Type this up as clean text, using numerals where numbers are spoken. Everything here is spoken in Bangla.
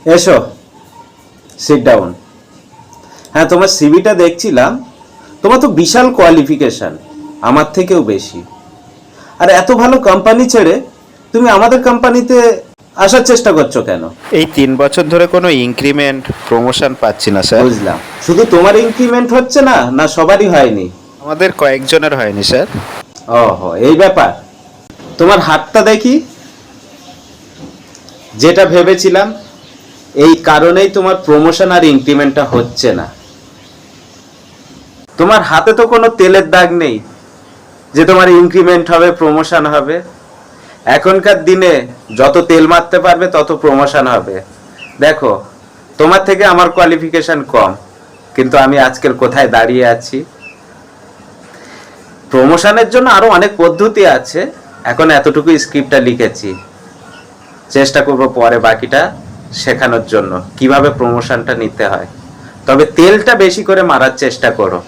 এসো, সিট ডাউন। হ্যাঁ, তোমার সিভিটা দেখছিলাম। তোমার তো বিশাল কোয়ালিফিকেশন, আমার থেকেও বেশি। আর এত ভালো কোম্পানি ছেড়ে তুমি আমাদের কোম্পানিতে আসার চেষ্টা করছো কেন? এই 3 বছর ধরে কোনো ইনক্রিমেন্ট প্রমোশন পাচ্ছি না স্যার। বুঝলাম। শুধু তোমার ইনক্রিমেন্ট হচ্ছে না, না সবারই হয়নি? আমাদের কয়েকজনের হয়নি স্যার। ওহো, এই ব্যাপার। তোমার হাতটা দেখি। যেটা ভেবেছিলাম, এই কারণেই তোমার প্রমোশন আর ইনক্রিমেন্টটা হচ্ছে না। তোমার হাতে তো কোনো তেলের দাগ নেই যে তোমার ইনক্রিমেন্ট হবে, প্রমোশন হবে। এখনকার দিনে যত তেল মারতে পারবে তত প্রমোশন হবে। দেখো, তোমার থেকে আমার কোয়ালিফিকেশন কম, কিন্তু আমি আজকের কোথায় দাঁড়িয়ে আছি। প্রমোশনের জন্য আরো অনেক পদ্ধতি আছে, এখন এতটুকু স্ক্রিপ্টটা লিখেছি। চেষ্টা করব পরে বাকিটা শেখানোর জন্য, কিভাবে প্রমোশনটা নিতে হয়। তবে তেলটা বেশি করে মারার চেষ্টা করো।